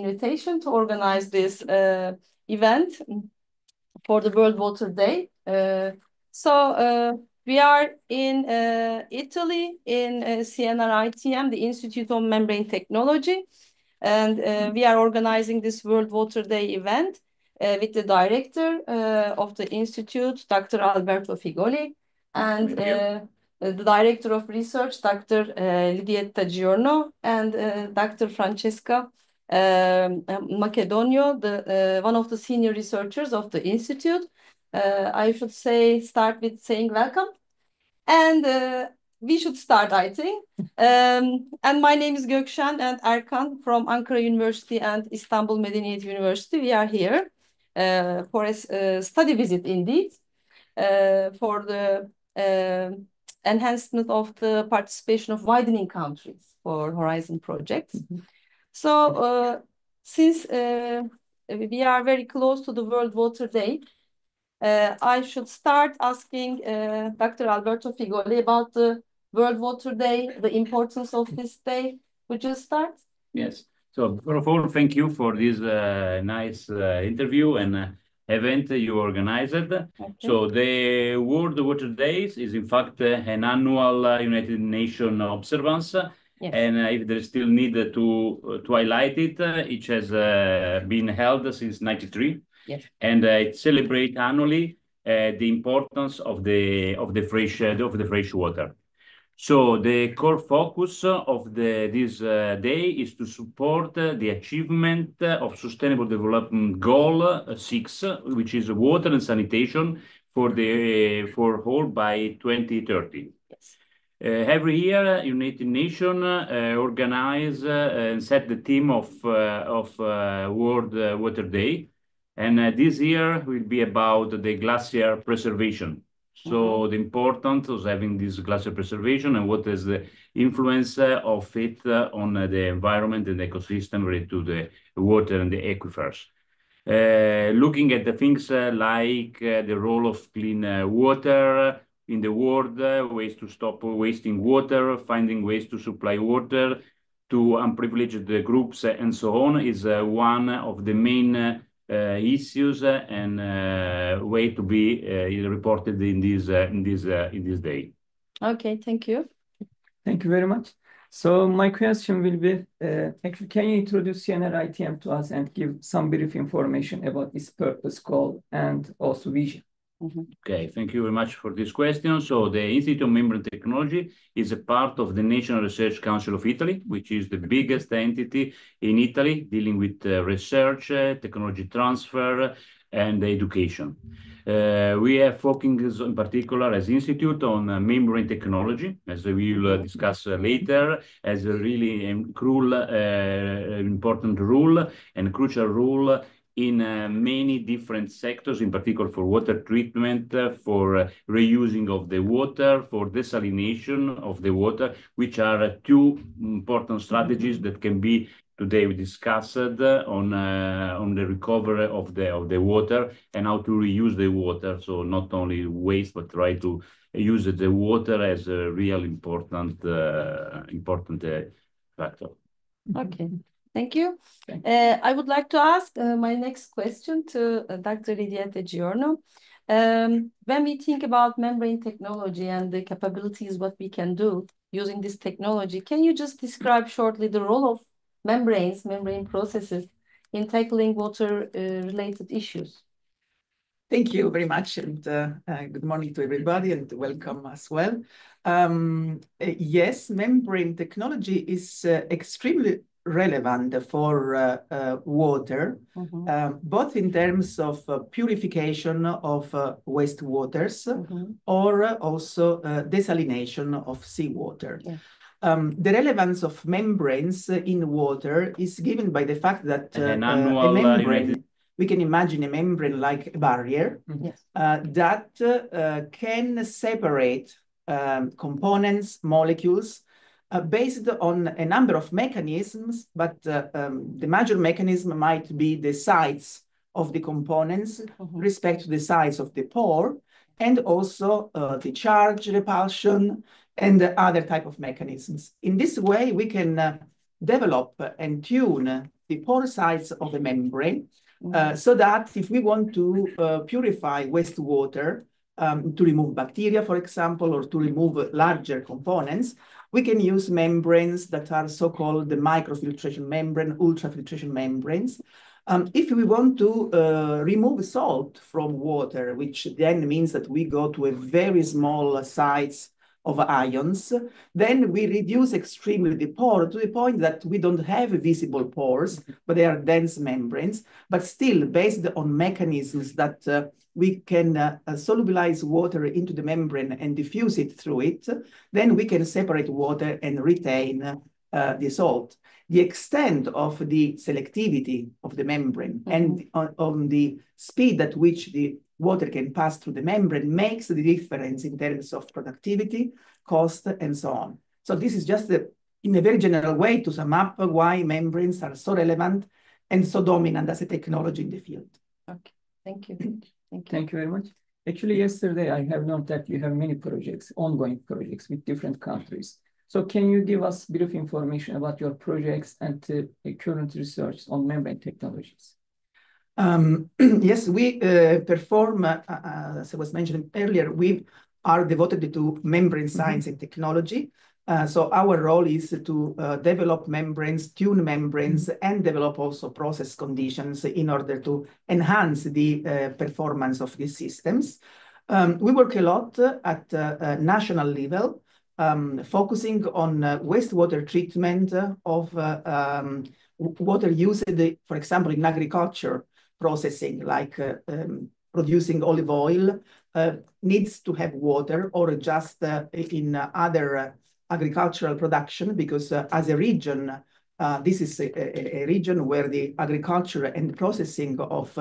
invitation to organize this event for the World Water Day. We are in Italy, in CNR-ITM, the Institute of Membrane Technology, and we are organizing this World Water Day event with the director of the Institute, Dr. Alberto Figoli, and the Director of Research, Dr. Lidietta Giorno, and Dr. Francesca Macedonio, one of the senior researchers of the Institute. I should start with saying welcome. And we should start, I think. And my name is Gökşen and Erkan from Ankara University and İstanbul Medeniyet University. We are here for a study visit, indeed, for the enhancement of the participation of widening countries for Horizon projects. So since we are very close to the World Water Day, I should start asking Dr. Alberto Figoli about the World Water Day, the importance of this day. Would you start? Yes. So, first of all, thank you for this nice interview and event you organized. Okay. So, the World Water Days is, in fact, an annual United Nations observance. Yes. And if there is still need to highlight it, it has been held since '93. Yes. And it celebrates annually the importance of the fresh water. So the core focus of this day is to support the achievement of Sustainable Development Goal 6, which is water and sanitation for all by 2030. Yes. Every year, United Nations organize and set the theme of World Water Day. And this year will be about the glacier preservation. So the importance of having this glacier preservation and what is the influence of it on the environment and the ecosystem related to the water and the aquifers. Looking at the things like the role of clean water in the world, ways to stop wasting water, finding ways to supply water to unprivileged groups and so on is one of the main issues and way to be reported in this day. Okay, thank you. Thank you very much. So my question will be, actually, can you introduce CNR-ITM to us and give some brief information about its purpose, goal, and also vision? Okay, thank you very much for this question. So the Institute of Membran Technology is a part of the National Research Council of Italy, which is the biggest entity in Italy dealing with research, technology transfer, and education. We are focusing in particular as Institute on membrane technology, as we will discuss later, as a really important role and crucial role in many different sectors, in particular for water treatment, for reusing of the water, for desalination of the water, which are two important strategies that can be today discussed on the recovery of the water and how to reuse the water. So not only waste, but try to use the water as a real important factor. Okay. Thank you. I would like to ask my next question to Dr. Lidietta Giorno. When we think about membrane technology and the capabilities, what we can do using this technology, can you just describe shortly the role of membrane processes in tackling water-related issues? Thank you very much, and good morning to everybody, and welcome as well. Yes, membrane technology is extremely relevant for water, both in terms of purification of wastewaters or also desalination of seawater. Yeah. The relevance of membranes in water is given by the fact that a membrane, we can imagine a membrane like a barrier that can separate components, molecules, based on a number of mechanisms, but the major mechanism might be the size of the components, respect to the size of the pore, and also the charge repulsion and other type of mechanisms. In this way, we can develop and tune the pore size of the membrane so that if we want to purify wastewater, to remove bacteria, for example, or to remove larger components, we can use membranes that are so-called the microfiltration membrane, ultrafiltration membranes. If we want to remove salt from water, which then means that we go to a very small size of ions, then we reduce extremely the pore to the point that we don't have visible pores, but they are dense membranes, but still based on mechanisms that we can solubilize water into the membrane and diffuse it through it, then we can separate water and retain the salt. The extent of the selectivity of the membrane and on the speed at which the water can pass through the membrane makes the difference in terms of productivity, cost, and so on. So this is just in a very general way to sum up why membranes are so relevant and so dominant as a technology in the field. Okay, thank you. Thank you very much. Actually, yesterday I have known that you have many projects, ongoing projects with different countries. So can you give us a bit of information about your projects and current research on membrane technologies? Yes, we perform, as I was mentioning earlier, we are devoted to membrane science and technology. So our role is to develop membranes, tune membranes, and develop also process conditions in order to enhance the performance of these systems. We work a lot at national level, focusing on wastewater treatment of water used, for example, in agriculture processing, like producing olive oil needs to have water, or just in other agricultural production, because as a region, this is a region where the agriculture and processing of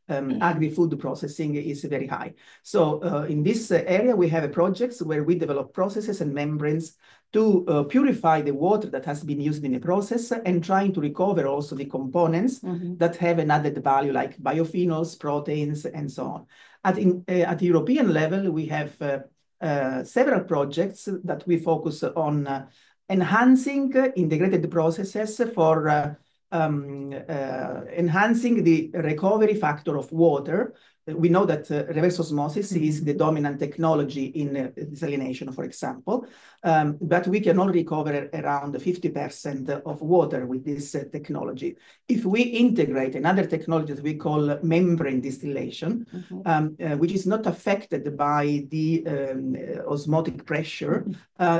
agri-food processing is very high. So in this area, we have projects where we develop processes and membranes to purify the water that has been used in a process, and trying to recover also the components that have an added value, like biophenols, proteins, and so on. At the European level, we have several projects that we focus on enhancing integrated processes for enhancing the recovery factor of water. We know that reverse osmosis is the dominant technology in desalination, for example, but we can only recover around 50% of water with this technology. If we integrate another technology that we call membrane distillation, which is not affected by the osmotic pressure,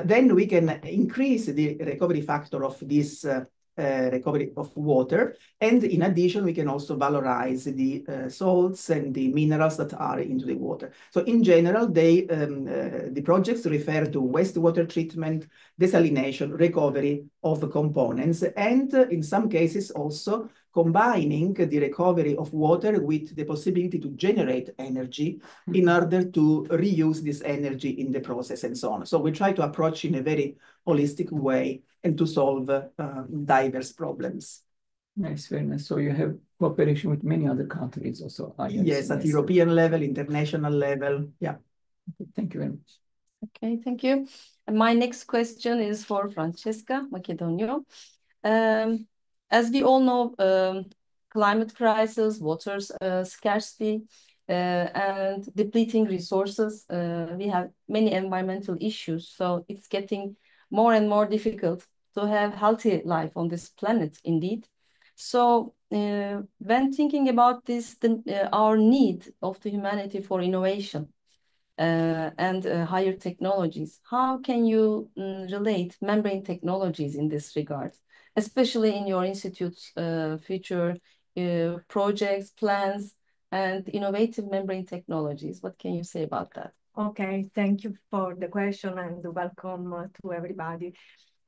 then we can increase the recovery factor of this recovery of water. And in addition, we can also valorize the salts and the minerals that are into the water. So in general, the projects refer to wastewater treatment, desalination, recovery of components, and in some cases also combining the recovery of water with the possibility to generate energy in order to reuse this energy in the process and so on. So we try to approach in a very holistic way and to solve diverse problems. Nice, very nice. So you have cooperation with many other countries also. Yes, at European level, international level. Yeah. Okay, thank you very much. Okay, thank you. And my next question is for Francesca Macedonio. As we all know, climate crisis, water scarcity, and depleting resources, we have many environmental issues. So it's getting more and more difficult to have healthy life on this planet, indeed. So when thinking about this, our need of the humanity for innovation and higher technologies, how can you relate membrane technologies in this regard, especially in your institute's future projects, plans, and innovative membrane technologies? What can you say about that? Okay, thank you for the question and welcome to everybody.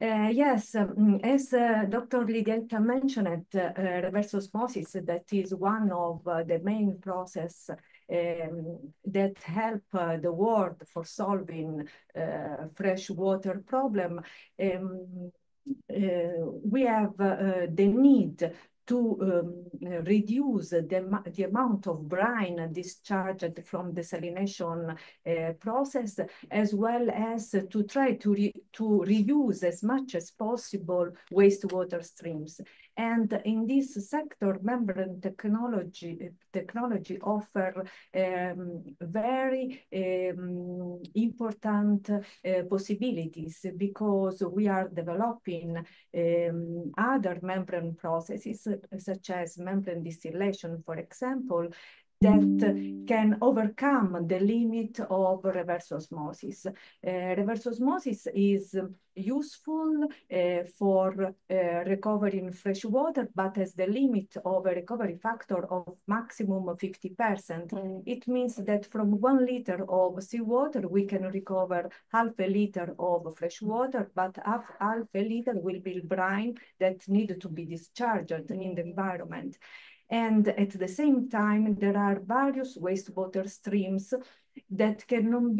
Yes, as Dr. Lidietta mentioned, reverse osmosis, that is one of the main process that help the world for solving fresh water problem. We have the need to reduce the amount of brine discharged from desalination process, as well as to try to reuse as much as possible wastewater streams. And in this sector, membrane technology offer very important possibilities, because we are developing other membrane processes, such as membrane distillation, for example, that can overcome the limit of reverse osmosis. Reverse osmosis is useful for recovering fresh water, but has the limit of a recovery factor of maximum 50%. It means that from 1 liter of seawater, we can recover half a liter of fresh water, but half a liter will be brine that need to be discharged in the environment. And at the same time, there are various wastewater streams that cannot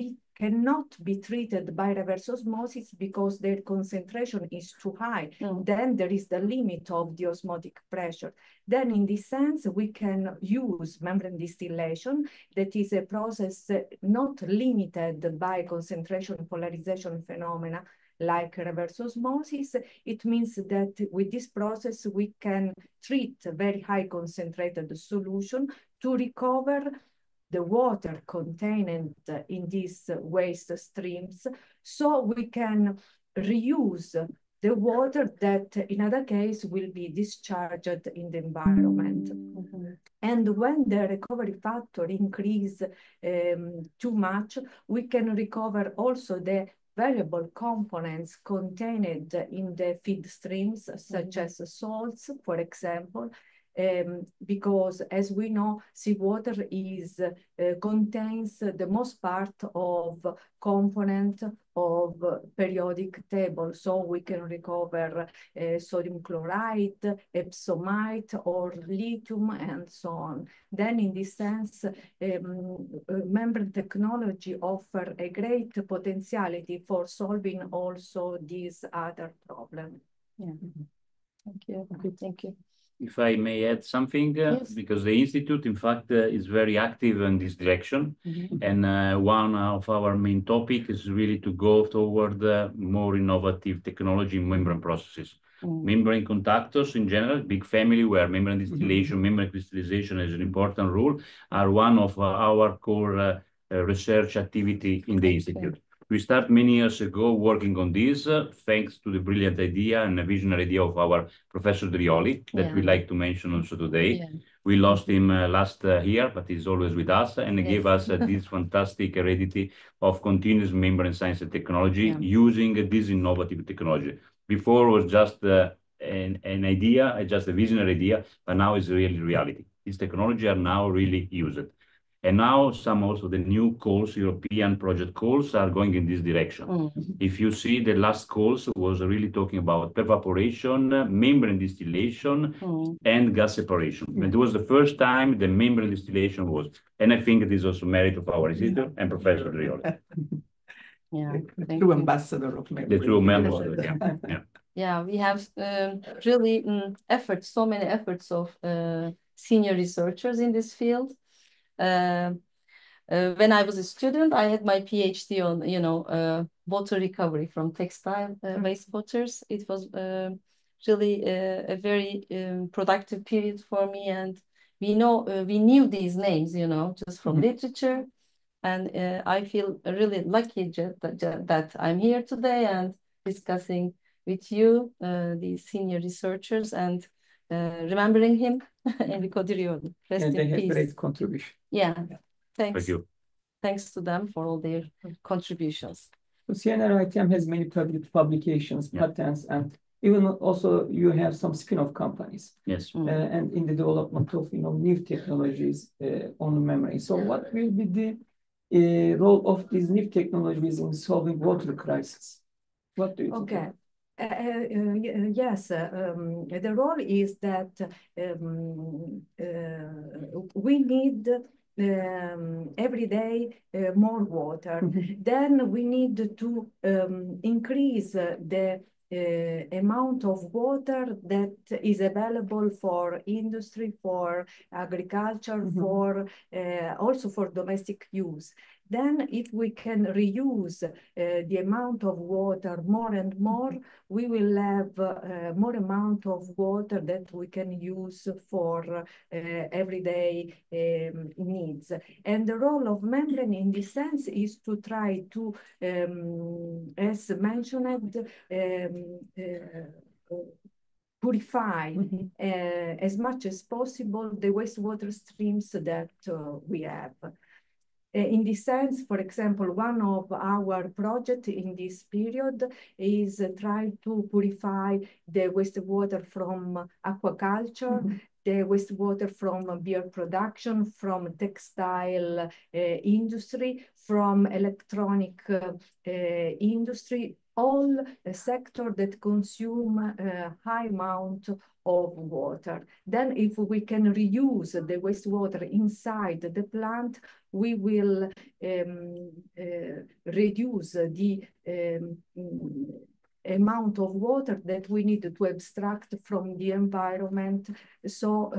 be treated by reverse osmosis because their concentration is too high. Then there is the limit of the osmotic pressure. Then in this sense, we can use membrane distillation, that is a process not limited by concentration polarization phenomena, like reverse osmosis. It means that with this process, we can treat a very high concentrated solution to recover the water contained in these waste streams, so we can reuse the water that in other case will be discharged in the environment. And when the recovery factor increase too much, we can recover also the valuable components contained in the feed streams, such as salts, for example, because as we know, seawater contains the most part of component of periodic table. So we can recover sodium chloride, epsomite, or lithium, and so on. Then in this sense, membrane technology offer a great potentiality for solving also these other problems. Yeah. Thank you. Okay, thank you. If I may add something, Yes. because the Institute, in fact, is very active in this direction. And one of our main topics is really to go toward more innovative technology in membrane processes. Membrane contactors in general, big family where membrane distillation, membrane crystallization is an important role, are one of our core research activity in the Institute. We started many years ago working on this, thanks to the brilliant idea and a visionary idea of our Professor Drioli, that we like to mention also today. We lost him last year, but he's always with us, and he gave us this fantastic heredity of continuous membrane science and technology using this innovative technology. Before it was just an idea, just a visionary idea, but now it's really reality. These technology are now really used. And now some also the new calls, European project calls, are going in this direction. If you see the last calls was really talking about evaporation, membrane distillation, and gas separation. And it was the first time the membrane distillation was. And I think it is also merit of our institute and Professor Drioli. The true ambassador of membrane. The true ambassador, Yeah, we have really efforts, so many efforts of senior researchers in this field. When I was a student, I had my PhD on, water recovery from textile wastewaters. It was really a very productive period for me, and we knew these names, just from literature, and I feel really lucky that I'm here today and discussing with you, the senior researchers, and remembering him, Enrico Drioli. Rest in they have peace. Great contribution. Yeah, thanks. Thank you. Thanks to them for all their contributions. So CNR-ITM has many publications, patents, and even also you have some spin-off companies. Yes. And in the development of new technologies on the membrane. So what will be the role of these new technologies in solving water crisis? What do you think? Okay. Yes, the role is that we need every day more water. Then we need to increase the amount of water that is available for industry, for agriculture, for also for domestic use. Then if we can reuse the amount of water more and more, we will have more amount of water that we can use for everyday needs. And the role of membrane in this sense is to try to, as mentioned, purify as much as possible the wastewater streams that we have. In this sense, for example, one of our projects in this period is trying to purify the wastewater from aquaculture, the wastewater from beer production, from textile industry, from electronic industry, all sectors that consume a high amount of water. Then if we can reuse the wastewater inside the plant, we will reduce the amount of water that we need to abstract from the environment. So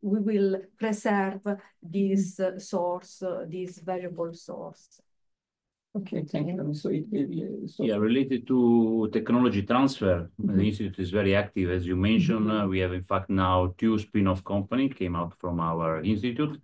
we will preserve this source, this valuable source. Okay, thank you. So it will be yeah, related to technology transfer, the Institute is very active. As you mentioned, we have in fact now 2 spin-off companies came out from our institute.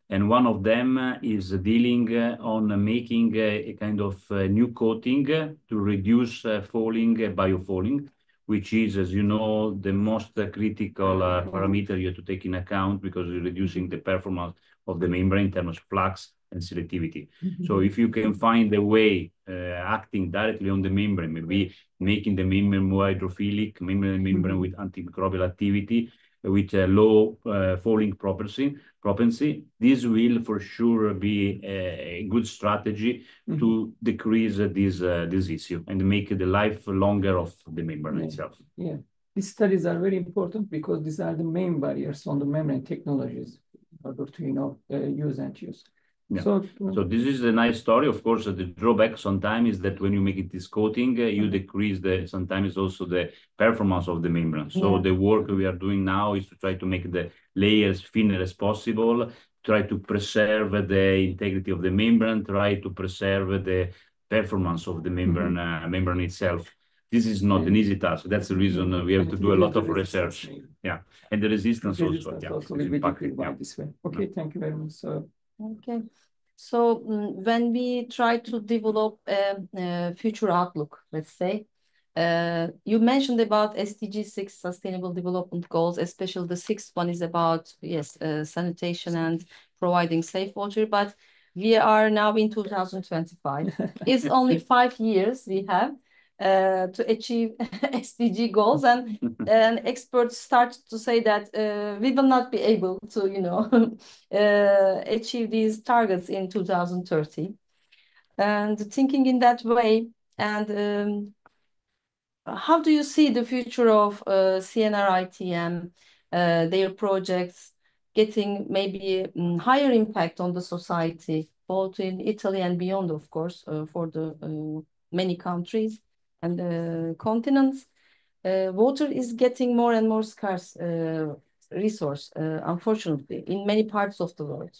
And one of them is dealing on making a kind of new coating to reduce falling, biofouling, which is, as you know, the most critical parameter you have to take in account because you're reducing the performance of the membrane in terms of flux and selectivity. So if you can find a way acting directly on the membrane, maybe making the membrane more hydrophilic, membrane with antimicrobial activity, with low falling propensity, this will for sure be a good strategy to decrease this issue and make the life longer of the membrane itself. Yeah, these studies are very important because these are the main barriers on the membrane technologies in order to use and use. Yeah. So this is a nice story. Of course, the drawback sometimes is that when you make it this coating, you decrease sometimes also the performance of the membrane. So the work we are doing now is to try to make the layers thinner as possible, try to preserve the integrity of the membrane, try to preserve the performance of the membrane itself. This is not an easy task. That's the reason we have to do a lot of research. Yeah, and the resistance also. Yeah, also will be decreased by this way. Okay, thank you very much. Okay. So when we try to develop a future outlook, let's say, you mentioned about SDG 6 Sustainable Development Goals, especially the 6th one is about, yes, sanitation and providing safe water, but we are now in 2025. It's only 5 years we have to achieve SDG goals, and experts start to say that we will not be able to, achieve these targets in 2030. And thinking in that way, and how do you see the future of CNR-ITM, their projects getting maybe higher impact on the society, both in Italy and beyond, of course, for the many countries and continents? Water is getting more and more scarce resource, unfortunately, in many parts of the world.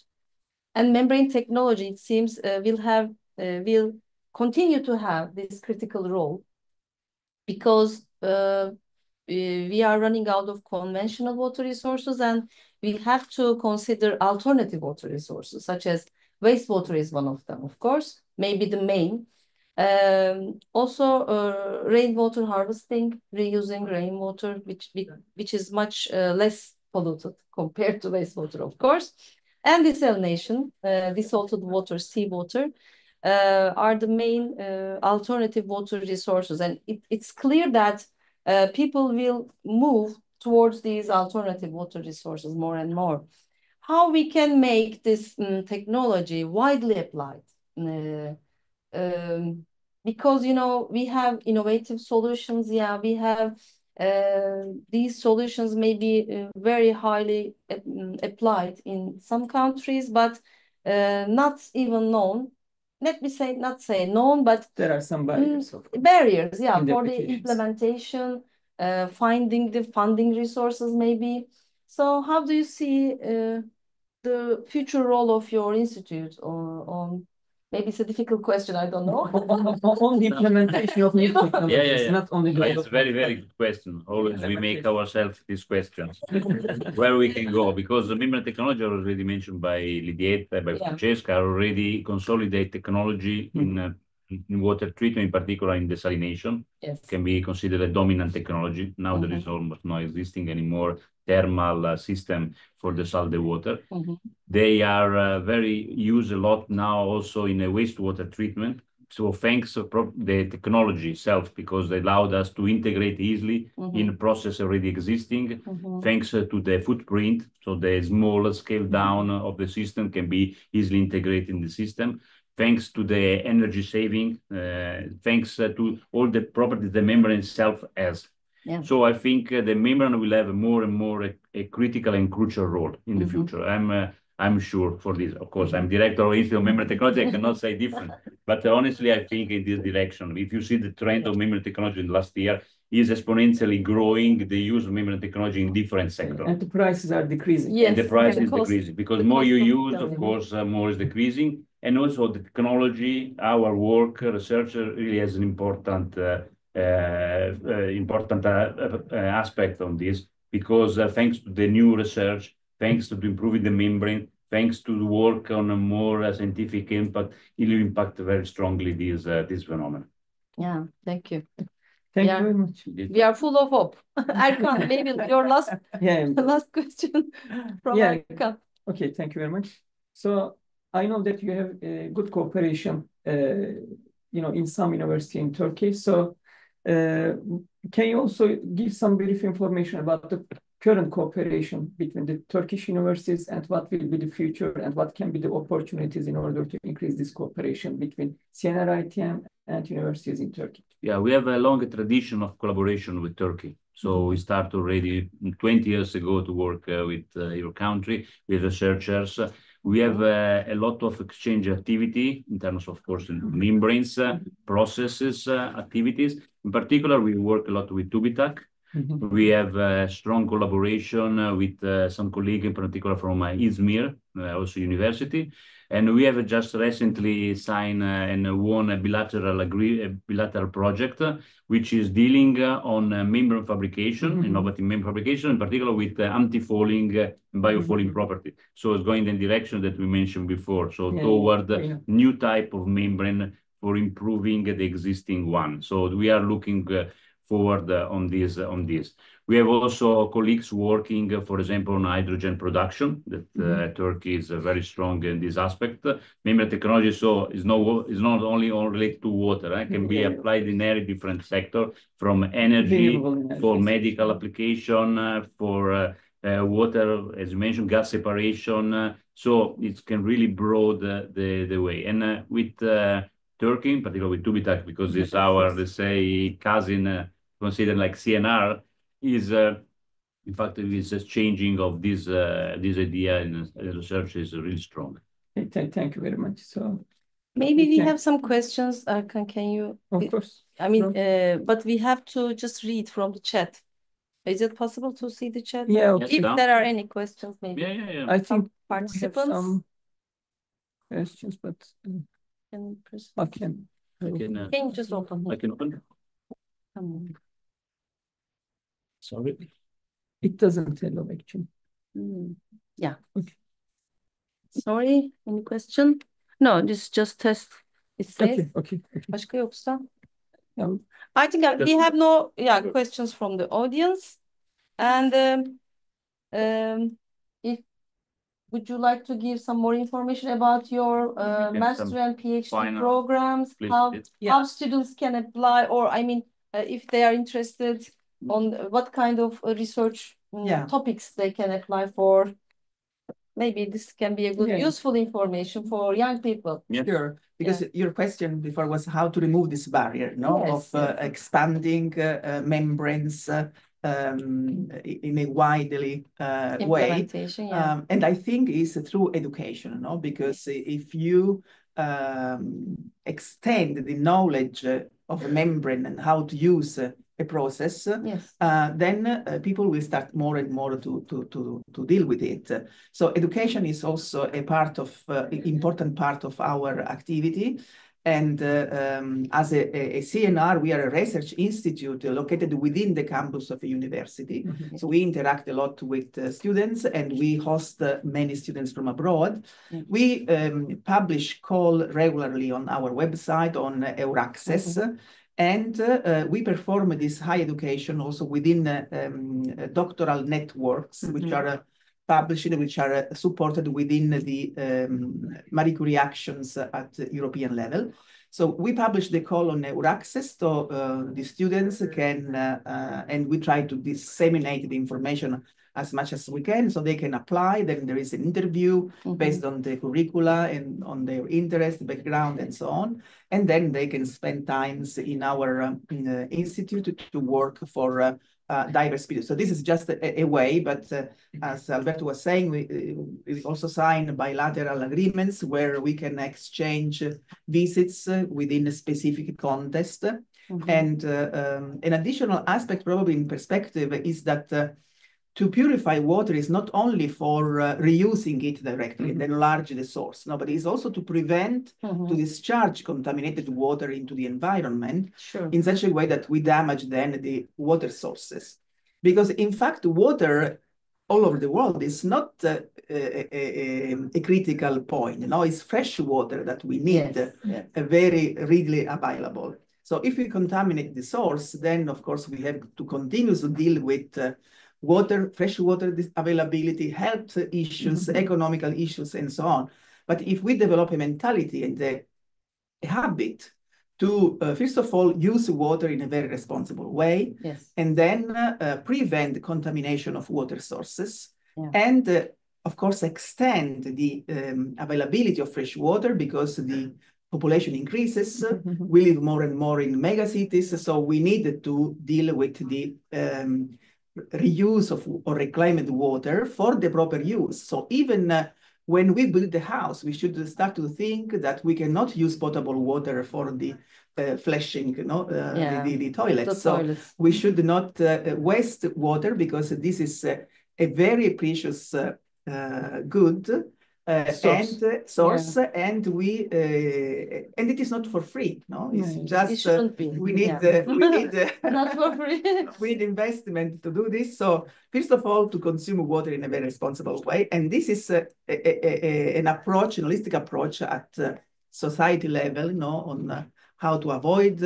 And membrane technology, it seems, will continue to have this critical role because we are running out of conventional water resources, and we have to consider alternative water resources, such as wastewater is one of them, of course, maybe the main. Also, rainwater harvesting, reusing rainwater, which is much less polluted compared to wastewater, of course, and desalination, desalted water, seawater, are the main alternative water resources. And it's clear that people will move towards these alternative water resources more and more. How we can make this technology widely applied? Because, we have innovative solutions. Yeah, we have these solutions may be very highly applied in some countries, but not even known let me say, not say known, but there are some barriers. Barriers, yeah, in the for the applications. implementation, finding the funding resources maybe. So how do you see the future role of your institute on maybe it's a difficult question, I don't know. On the implementation of new technologies, Yeah. not only But it's a very, very good question. Always we make ourselves these questions. Where we can go, because the membrane technology already mentioned by Lidietta, by Francesca, already consolidate technology in water treatment, in particular in desalination. Yes. Can be considered a dominant technology. Now there is almost not existing anymore thermal system for desal the water. They are very used a lot now also in a wastewater treatment. So thanks to the technology itself, because they allowed us to integrate easily in a process already existing, thanks to the footprint. So the small scale down of the system can be easily integrated in the system. Thanks to the energy saving, thanks to all the properties the membrane itself has. Yeah. So I think the membrane will have more and more a critical and crucial role in the future. I'm sure for this. Of course, I'm director of Institute of Membrane Technology. I cannot say different, but honestly, I think in this direction. If you see the trend of membrane technology in the last year, is exponentially growing the use of membrane technology in different sectors. And the prices are decreasing. Yes, and the price is decreasing because more you use, of course, more is decreasing. And also the technology, our work, research really has an important aspect on this, because thanks to the new research, thanks to improving the membrane, thanks to the work on a more scientific impact, it will impact very strongly this phenomenon. Yeah, thank you. Thank you very much. We are full of hope. Erkan, maybe your last question from Erkan. Okay, thank you very much. So I know that you have good cooperation, in some university in Turkey. So can you also give some brief information about the current cooperation between the Turkish universities and what will be the future and what can be the opportunities in order to increase this cooperation between CNR-ITM and universities in Turkey? Yeah, we have a long tradition of collaboration with Turkey. So we started already 20 years ago to work with your country, with researchers. We have a lot of exchange activity in terms of course, membranes, processes, activities. In particular, we work a lot with Tubitak. We have a strong collaboration with some colleagues, in particular from Izmir, also university. And we have just recently signed and won a bilateral project, which is dealing on membrane fabrication, innovative membrane fabrication, in particular with anti-fouling and biofouling property. So it's going in the direction that we mentioned before. So toward new type of membrane for improving the existing one. So we are looking forward on this. We have also colleagues working, for example, on hydrogen production. That Turkey is very strong in this aspect. Membrane technology is not only related to water. It can be applied in very different sector, from energy, for medical application, for water, as you mentioned, gas separation. So it can really broad the way. And with Turkey, in particular with Tubitak, because it's our, let's say, cousin, considered like CNR, is in fact this changing of this idea in research is really strong. Thank you very much. So maybe we have some questions. Can you? Of course. I mean, but we have to just read from the chat. Is it possible to see the chat? Yeah. Okay. If there are any questions, maybe. Yeah. I think participants. We have some questions, but can you just open? I can open. Sorry. It doesn't tell actually. Yeah. Okay. Sorry, any question? No, this is just test. It says. Okay. Başka yoksa? Yeah. I think we have no questions from the audience. And if would you like to give some more information about your master and PhD programs? How students can apply, or I mean, if they are interested on what kind of research topics they can apply for. Maybe this can be a good, useful information for young people. Yeah. Sure, because your question before was how to remove this barrier, of expanding membranes in a widely way. And I think it's through education, because if you extend the knowledge of a membrane and how to use a process, Yes. then people will start more and more to deal with it. So education is also a part of important part of our activity. And as a CNR, we are a research institute located within the campus of a university. Mm-hmm. So we interact a lot with students, and we host many students from abroad. Yeah. We publish call regularly on our website on Euraccess. Mm-hmm. And we perform this high education also within doctoral networks, Mm-hmm. which are published, which are supported within the Marie Curie actions at European level. So we publish the call on Euraccess, so the students can, and we try to disseminate the information as much as we can, so they can apply. Then there is an interview Mm-hmm. based on the curricula and on their interest, background, and so on. And then they can spend times in our institute to work for diverse people. So this is just a way, but as Alberto was saying, we also sign bilateral agreements where we can exchange visits within a specific context. Mm-hmm. And an additional aspect, probably in perspective, is that to purify water is not only for reusing it directly Mm-hmm. and enlarge the source, no, but it's also to prevent Mm-hmm. to discharge contaminated water into the environment. Sure. In such a way that we damage then the water sources. Because in fact, water all over the world is not a critical point. You know, it's fresh water that we need, Yes. Yes. Very readily available. So if we contaminate the source, then of course we have to continue to deal with water, fresh water availability, health issues, Mm-hmm. economical issues, and so on. But if we develop a mentality and a habit to, first of all, use water in a very responsible way, Yes. and then prevent the contamination of water sources, Yeah. and of course, extend the availability of fresh water because the population increases. Mm-hmm. We live more and more in megacities, so we need to deal with the reuse of or reclaimed water for the proper use. So even when we build the house, we should start to think that we cannot use potable water for the flushing, you know, Yeah. the toilets. The So toilets. we should not waste water, because this is a very precious good source, Yeah. and we and it is not for free. No, it's Yeah. just It shouldn't be. we need Yeah. we need Not for free. we need investment to do this. So first of all, to consume water in a very responsible way, and this is an approach, an holistic approach at society level, you know, on how to avoid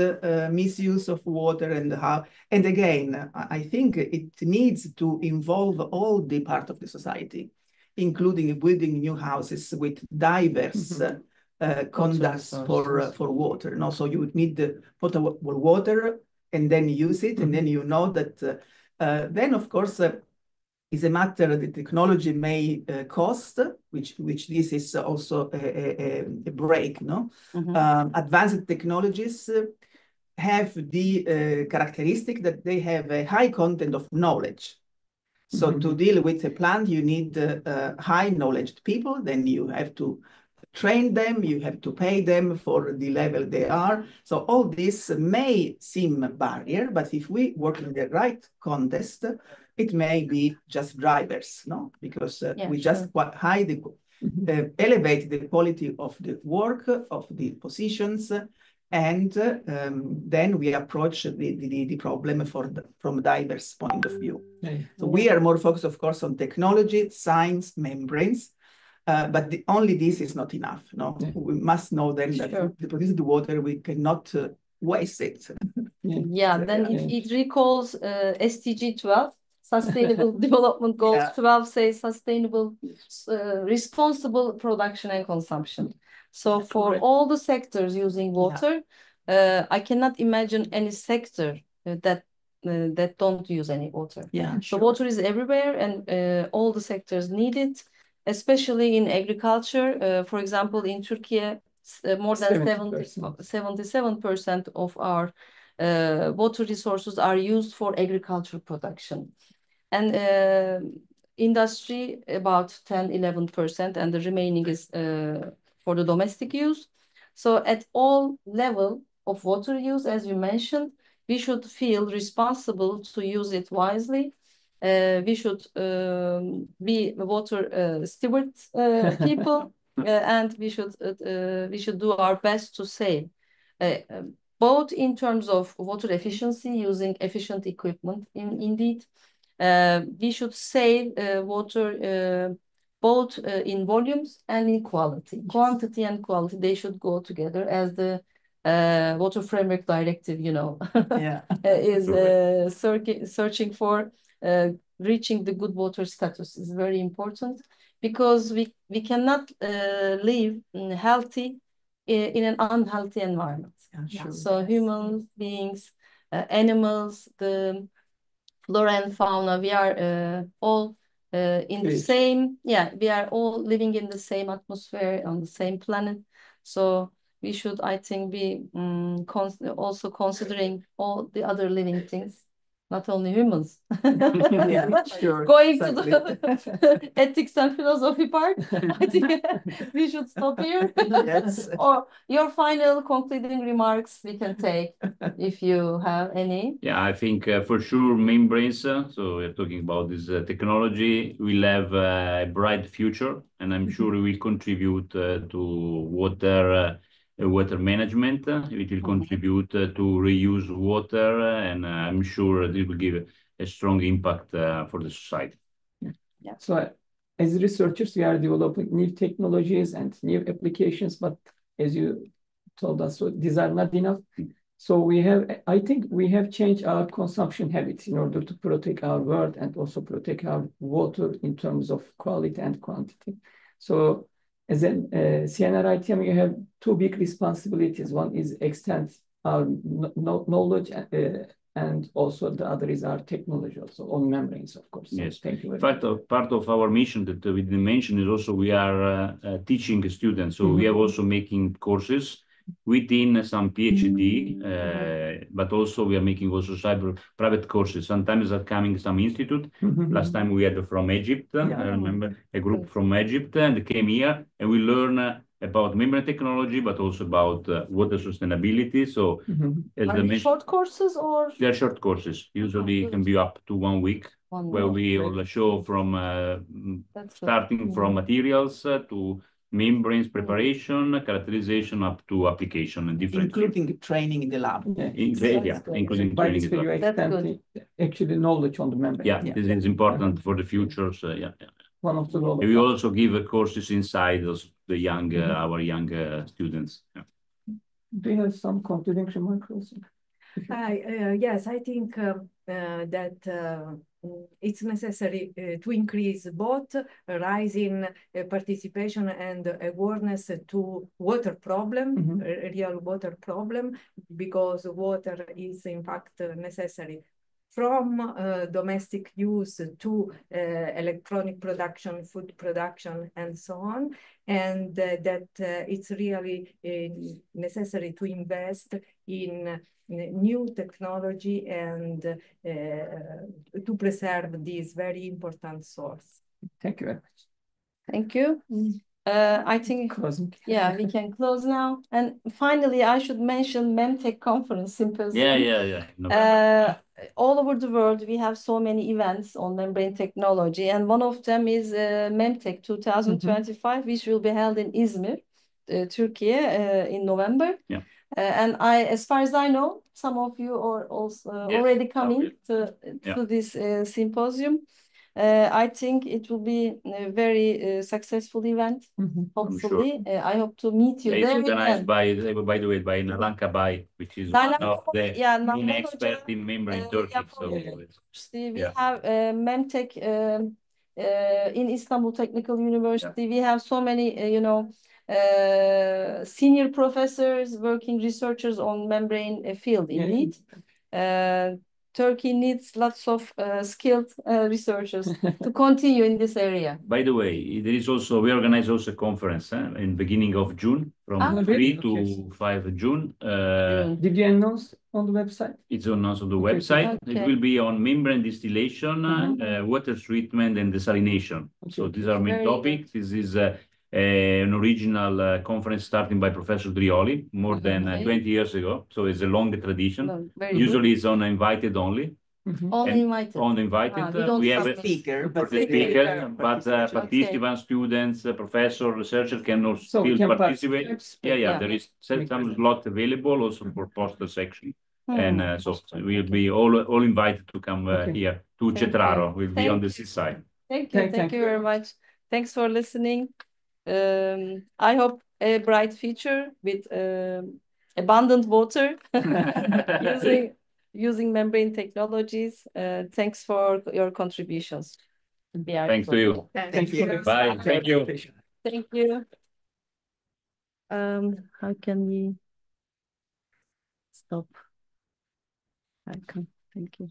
misuse of water, and how. And again, I think it needs to involve all the part of the society, including building new houses with diverse conducts for water. No? So you would need the potable water and then use it, and then you know that then, of course, is a matter the technology may cost, which this is also a break. No, advanced technologies have the characteristic that they have a high content of knowledge. So to deal with a plant, you need high knowledge people. Then you have to train them, you have to pay them for the level they are. So all this may seem a barrier, but if we work in the right context, it may be just drivers, no? Because we just elevate the quality of the work, of the positions, and then we approach the problem from a diverse point of view. So we are more focused, of course, on technology, science, membranes, but only this is not enough. No, we must know then that to produce the water, we cannot waste it. Then it recalls SDG 12, Sustainable Development Goals 12 says sustainable, responsible production and consumption. So for all the sectors using water, I cannot imagine any sector that don't use any water. So water is everywhere, and all the sectors need it, especially in agriculture. For example, in Turkey, more than 77% of our water resources are used for agricultural production. And industry about 10-11%, and the remaining is for the domestic use. So at all level of water use, as you mentioned, we should feel responsible to use it wisely. We should be water steward people, and we should do our best to save, both in terms of water efficiency, using efficient equipment. Indeed, we should save water both in volumes and in quality. Quantity and quality, they should go together, as the Water Framework Directive, is searching for. Reaching the good water status is very important, because we cannot live healthy in an unhealthy environment. Sure. So human beings, animals, the flora and fauna, we are all in the same, we are all living in the same atmosphere, on the same planet. So we should, I think, be also considering all the other living things, not only humans. Sure. Going to the ethics and philosophy part, I think we should stop here. Yes. Or your final concluding remarks we can take, if you have any. Yeah, I think for sure membranes, so we're talking about this technology, will have a bright future, and I'm sure it will contribute to water management. It will contribute to reuse water, and I'm sure it will give a strong impact for the society. Yeah. So as researchers, we are developing new technologies and new applications, but as you told us, so these are not enough. So I think we have changed our consumption habits in order to protect our world and also protect our water in terms of quality and quantity. So as a CNR-ITM, you have two big responsibilities. One is extend our knowledge, and also the other is our technology, also on membranes, of course. So yes. Thank you very much. Part of our mission that we didn't mention is also we are teaching students. So we are also making courses within some PhD, but also we are making also private courses. Sometimes are coming some institute. Last time we had from Egypt, I remember a group from Egypt, and they came here, and we learn about membrane technology, but also about water sustainability. So as Are they short courses or? They are short courses. Usually can be up to 1 week, where we all show from starting from materials to membranes preparation, characterization, up to application, and different. Including training in the lab. Including By training. this way, you extend actually knowledge on the membrane. This is important for the future. So One of the goals. We also give courses inside the young, our young students. Do you have some concluding remarks also? Yes, I think that it's necessary to increase both rising participation and awareness to water problem, real water problem, because water is in fact necessary from domestic use to electronic production, food production, and so on, and that it's really necessary to invest in new technology and to preserve this very important source. Thank you very much. Thank you. I think, we can close now. And finally, I should mention MEMTech conference symposium. All over the world, we have so many events on membrane technology, and one of them is MEMTech 2025, which will be held in Izmir, Turkey, in November. And as far as I know, some of you are also already coming to this symposium. I think it will be a very successful event. Hopefully, sure. I hope to meet you there. It's organized by the way, by Nalanka Bay, which is one of the main experts in membrane Turkey. We have MEMTech in Istanbul Technical University. We have so many, senior professors, working researchers on membrane field. Indeed, Turkey needs lots of skilled researchers to continue in this area. By the way, there is also, we organize also a conference in beginning of June, from 3 to 5 June. Did you announce on the website? It's announced on the website. Okay. It will be on membrane distillation, water treatment, and desalination. So these are main topics. This is an original conference starting by Professor Drioli more than 20 years ago. So it's a long tradition. No, Usually it's on invited only. Uninvited. Uninvited. We don't have have a speaker, but speaker, but participants, students, professor, researcher can also still participate. Yeah. There is some slot available also for poster section. And so we'll be all invited to come here to Cetraro. We'll be on the seaside. Thank you very much. Thanks for listening. I hope a bright future with abundant water using membrane technologies. Thanks for your contributions. Thanks to you. thank you. Bye. Thank you. Thank you. How can we stop? I can. Thank you.